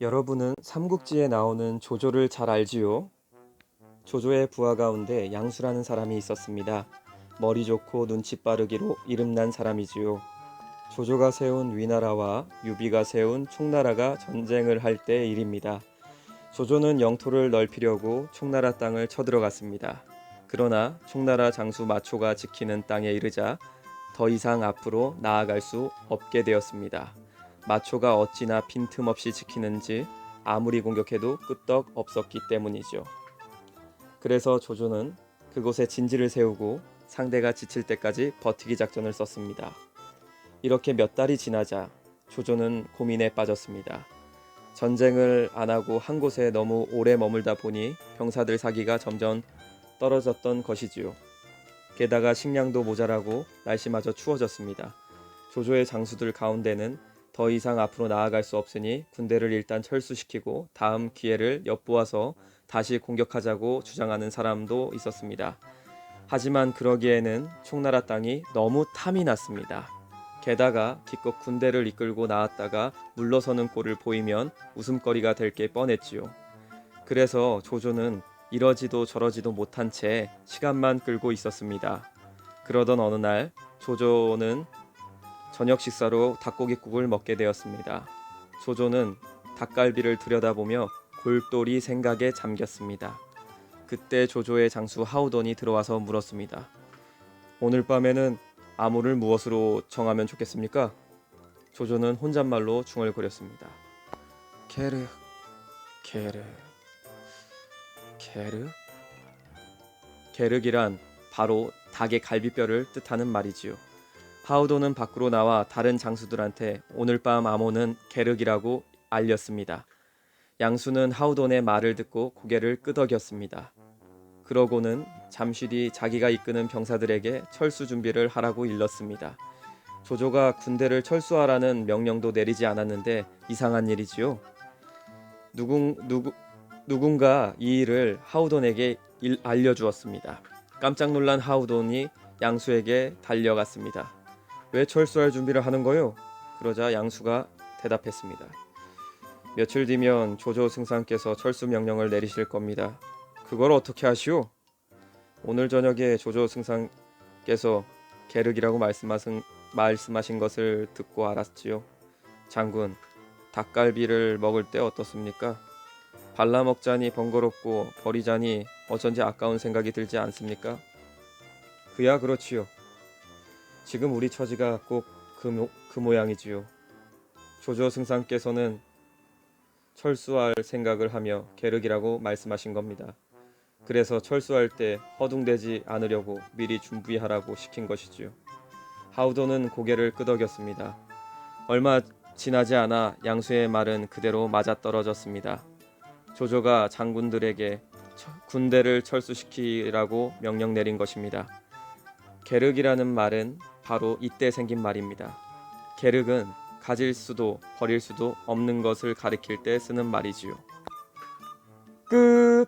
여러분은 삼국지에 나오는 조조를 잘 알지요? 조조의 부하 가운데 양수라는 사람이 있었습니다. 머리 좋고 눈치 빠르기로 이름난 사람이지요. 조조가 세운 위나라와 유비가 세운 총나라가 전쟁을 할 때의 일입니다. 조조는 영토를 넓히려고 총나라 땅을 쳐들어갔습니다. 그러나 총나라 장수 마초가 지키는 땅에 이르자 더 이상 앞으로 나아갈 수 없게 되었습니다. 마초가 어찌나 빈틈없이 지키는지 아무리 공격해도 끄떡 없었기 때문이죠. 그래서 조조는 그곳에 진지를 세우고 상대가 지칠 때까지 버티기 작전을 썼습니다. 이렇게 몇 달이 지나자 조조는 고민에 빠졌습니다. 전쟁을 안 하고 한 곳에 너무 오래 머물다 보니 병사들 사기가 점점 떨어졌던 것이지요. 게다가 식량도 모자라고 날씨마저 추워졌습니다. 조조의 장수들 가운데는 더 이상 앞으로 나아갈 수 없으니 군대를 일단 철수시키고 다음 기회를 엿보아서 다시 공격하자고 주장하는 사람도 있었습니다. 하지만 그러기에는 총나라 땅이 너무 탐이 났습니다. 게다가 기껏 군대를 이끌고 나왔다가 물러서는 꼴을 보이면 웃음거리가 될 게 뻔했지요. 그래서 조조는 이러지도 저러지도 못한 채 시간만 끌고 있었습니다. 그러던 어느 날 조조는 저녁 식사로 닭고기국을 먹게 되었습니다. 조조는 닭갈비를 들여다보며 골똘히 생각에 잠겼습니다. 그때 조조의 장수 하우돈이 들어와서 물었습니다. 오늘 밤에는 아무를 무엇으로 정하면 좋겠습니까? 조조는 혼잣말로 중얼거렸습니다. 게르, 게르, 게르? 게르기란 바로 닭의 갈비뼈를 뜻하는 말이지요. 하우돈은 밖으로 나와 다른 장수들한테 오늘 밤 암호는 게르기라고 알렸습니다. 양수는 하우돈의 말을 듣고 고개를 끄덕였습니다. 그러고는 잠시 뒤 자기가 이끄는 병사들에게 철수 준비를 하라고 일렀습니다. 조조가 군대를 철수하라는 명령도 내리지 않았는데 이상한 일이지요. 누군가 이 일을 하우돈에게 알려주었습니다. 깜짝 놀란 하우돈이 양수에게 달려갔습니다. 왜 철수할 준비를 하는 거요? 그러자 양수가 대답했습니다. 며칠 뒤면 조조 승상께서 철수 명령을 내리실 겁니다. 그걸 어떻게 아시오? 오늘 저녁에 조조 승상께서 계륵이라고 말씀하신 것을 듣고 알았지요. 장군, 닭갈비를 먹을 때 어떻습니까? 발라 먹자니 번거롭고 버리자니 어쩐지 아까운 생각이 들지 않습니까? 그야 그렇지요. 지금 우리 처지가 꼭 그 모양이지요. 조조 승상께서는 철수할 생각을 하며 계륵이라고 말씀하신 겁니다. 그래서 철수할 때 허둥대지 않으려고 미리 준비하라고 시킨 것이지요. 하우돈은 고개를 끄덕였습니다. 얼마 지나지 않아 양수의 말은 그대로 맞아떨어졌습니다. 조조가 장군들에게 군대를 철수시키라고 명령 내린 것입니다. 계륵이라는 말은 바로 이때 생긴 말입니다. 계륵은 가질 수도 버릴 수도 없는 것을 가리킬 때 쓰는 말이지요. 끝!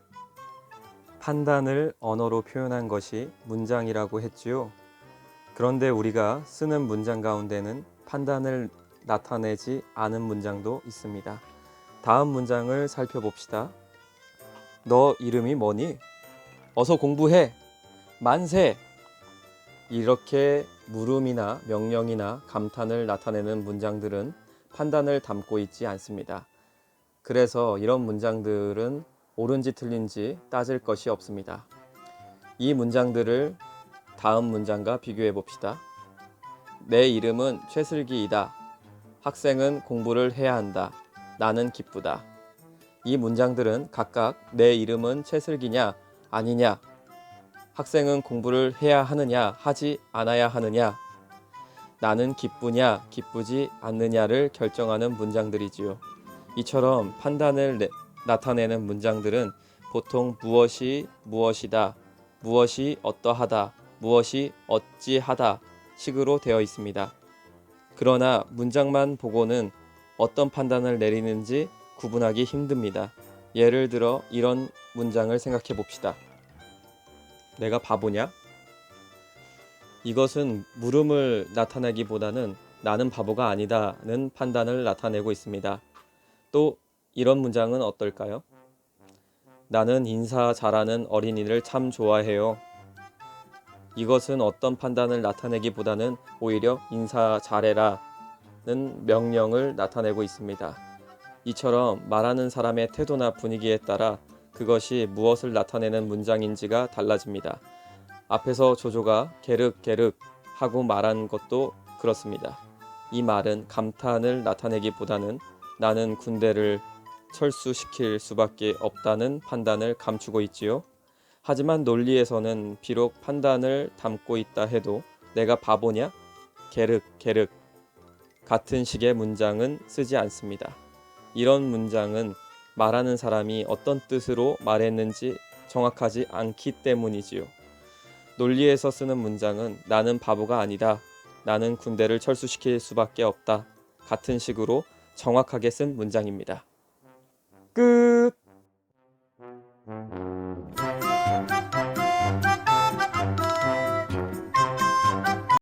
판단을 언어로 표현한 것이 문장이라고 했지요. 그런데 우리가 쓰는 문장 가운데는 판단을 나타내지 않은 문장도 있습니다. 다음 문장을 살펴봅시다. 너 이름이 뭐니? 어서 공부해! 만세! 이렇게 물음이나 명령이나 감탄을 나타내는 문장들은 판단을 담고 있지 않습니다. 그래서 이런 문장들은 옳은지 틀린지 따질 것이 없습니다. 이 문장들을 다음 문장과 비교해 봅시다. 내 이름은 최슬기이다. 학생은 공부를 해야 한다. 나는 기쁘다. 이 문장들은 각각 내 이름은 최슬기냐 아니냐, 학생은 공부를 해야 하느냐 하지 않아야 하느냐, 나는 기쁘냐 기쁘지 않느냐를 결정하는 문장들이지요. 이처럼 판단을 나타내는 문장들은 보통 무엇이 무엇이다, 무엇이 어떠하다, 무엇이 어찌하다 식으로 되어 있습니다. 그러나 문장만 보고는 어떤 판단을 내리는지 구분하기 힘듭니다. 예를 들어 이런 문장을 생각해 봅시다. 내가 바보냐? 이것은 물음을 나타내기보다는 나는 바보가 아니다는 판단을 나타내고 있습니다. 또 이런 문장은 어떨까요? 나는 인사 잘하는 어린이를 참 좋아해요. 이것은 어떤 판단을 나타내기보다는 오히려 인사 잘해라는 명령을 나타내고 있습니다. 이처럼 말하는 사람의 태도나 분위기에 따라 그것이 무엇을 나타내는 문장인지가 달라집니다. 앞에서 조조가 게륵게륵 하고 말한 것도 그렇습니다. 이 말은 감탄을 나타내기보다는 나는 군대를 철수시킬 수밖에 없다는 판단을 감추고 있지요. 하지만 논리에서는 비록 판단을 담고 있다 해도 내가 바보냐? 게륵게륵 같은 식의 문장은 쓰지 않습니다. 이런 문장은 말하는 사람이 어떤 뜻으로 말했는지 정확하지 않기 때문이지요. 논리에서 쓰는 문장은 나는 바보가 아니다. 나는 군대를 철수시킬 수밖에 없다. 같은 식으로 정확하게 쓴 문장입니다. 끝!